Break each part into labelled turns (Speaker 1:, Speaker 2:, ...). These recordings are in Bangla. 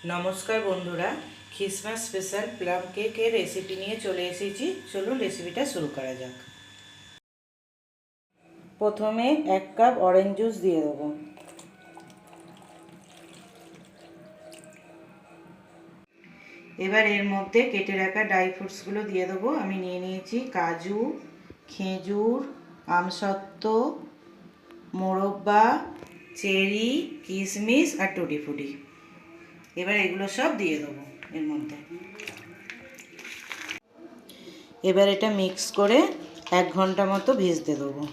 Speaker 1: নমস্কার বন্ধুরা, খ্রিসমাস স্পেশাল প্লাম কেকের রেসিপি নিয়ে চলে এসেছি। চলুন রেসিপিটা শুরু করা যাক। প্রথমে 1 কাপ অরেঞ্জ জুস দিয়ে দেবো। এবার এর মধ্যে কেটে রাখা ড্রাই ফ্রুটসগুলো দিয়ে দেবো। আমি নিয়ে নিয়েছি কাজু, খেজুর, আমসত্ত্ব, মোরব্বা, চেরি, কিশমিশ আর টুটি ফুটি। এবার এগুলো সব দিয়ে দেবো এর মধ্যে। এবার এটা মিক্স করে 1 ঘন্টা মতো ভিজতে দেবো।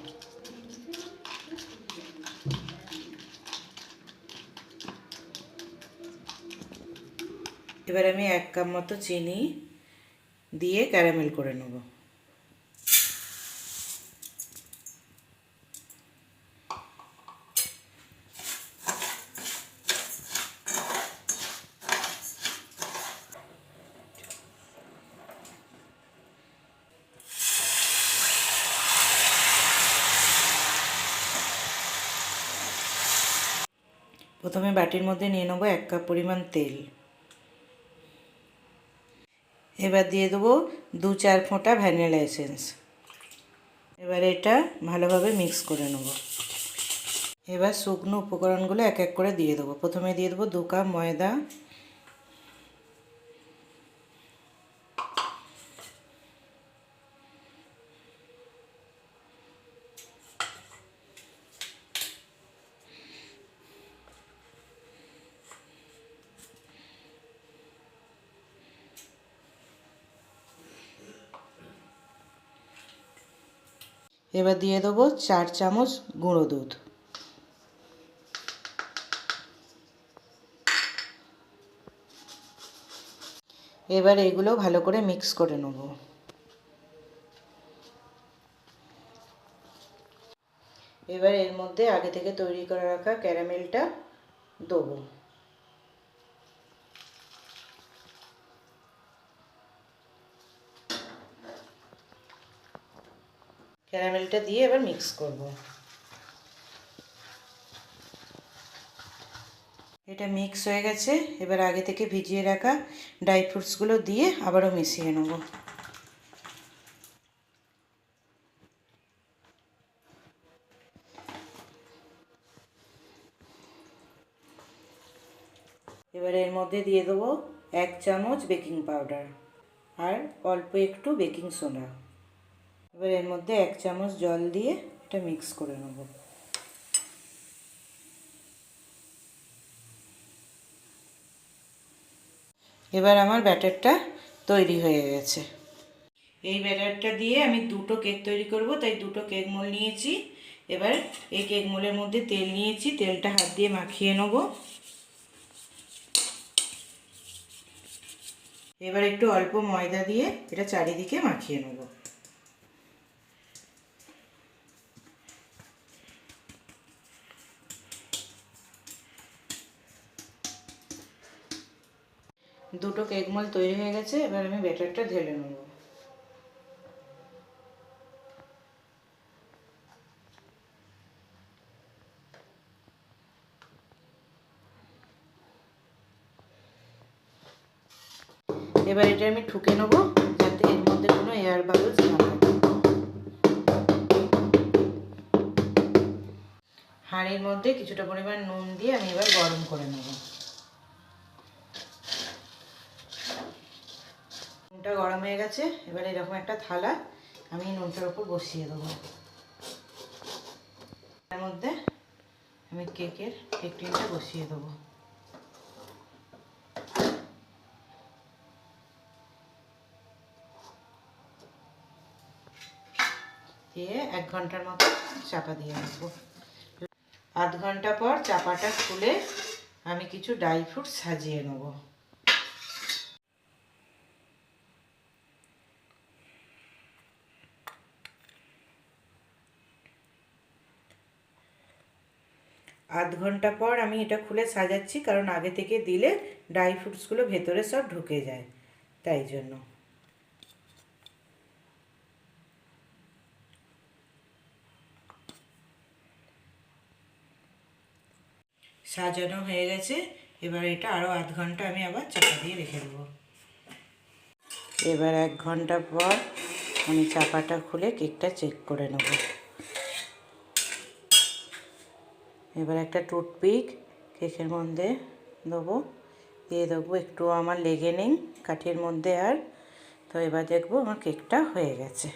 Speaker 1: এবার আমি 1 কাপ মতো চিনি দিয়ে ক্যারামেল করে নেব। প্রথমে বাটির মধ্যে নিয়ে নেবো 1 কাপ পরিমাণ তেল। এবার দিয়ে দেবো 2-4 ফোঁটা ভ্যানিলা এসেন্স। এবার এটা ভালোভাবে মিক্স করে নেব। এবার শুকনো উপকরণগুলো এক এক করে দিয়ে দেবো। প্রথমে দিয়ে দেবো 2 কাপ ময়দা, এবার দিয়ে দেবো 4 চামচ গুঁড়ো দুধ। এবার এগুলো ভালো করে মিক্স করে নেব। এবার এর মধ্যে আগে থেকে তৈরি করে রাখা ক্যারামেলটা দেবো। ক্যারামেলটা দিয়ে এবার মিক্স করব। এটা মিক্স হয়ে গেছে। এবার আগে থেকে ভিজিয়ে রাখা ড্রাই ফ্রুটসগুলো দিয়ে আবারও মিশিয়ে নেব। এবার এর মধ্যে দিয়ে দেবো 1 চামচ বেকিং পাউডার আর অল্প একটু বেকিং সোডা। এবার এর মধ্যে 1 চামচ জল দিয়ে এটা মিক্স করে নেব। এবার আমার ব্যাটারটা তৈরি হয়ে গেছে। এই ব্যাটারটা দিয়ে আমি 2টো কেক তৈরি করব, তাই 2টো কেক মোল নিয়েছি। এবার এই কেক মোলের মধ্যে তেল নিয়েছি, তেলটা হাত দিয়ে মাখিয়ে নেব। এবার একটু অল্প ময়দা দিয়ে এটা চারিদিকে মাখিয়ে নেব। দুটো কেক মোল তৈরি হয়ে গেছে। এবার আমি ব্যাটারটা ঢেলে নেব। এবার এটা আমি ঠুকে নেব যাতে এর মধ্যে কোনো এয়ার বাবলস না থাকে। হাঁড়ির মধ্যে কিছুটা পরিমাণ নুন দিয়ে আমি এবার গরম করে নেব। নুনটা গরম হয়ে গেছে। এবার এরকম একটা থালা আমি নুনটার উপর বসিয়ে দেবো। তার মধ্যে আমি কেক টিনটা বসিয়ে দেবো। দিয়ে 1 ঘন্টার মতো চাপা দিয়ে রাখবো। আধ ঘন্টা পর চাপাটা খুলে আমি কিছু ড্রাই ফ্রুট সাজিয়ে নেব। আধ ঘন্টা পর আমি এটা খুলে সাজাচ্ছি, কারণ আগে থেকে দিলে ড্রাই ফ্রুটসগুলো ভেতরে সব ঢুকে যায়, তাই জন্য। সাজানো হয়ে গেছে। এবার এটা আরও আধ ঘন্টা আমি আবার চাপা দিয়ে রেখে দেবো। এবার 1 ঘন্টা পর আমি চাপাটা খুলে কেকটা চেক করে নেব। এবার একটা টুথপিক কেকের মধ্যে দেবো, দিয়ে দেবো একটু আমার লেগে নেই কাঠের মধ্যে আর। তো এবার দেখবো আমার কেকটা হয়ে গেছে।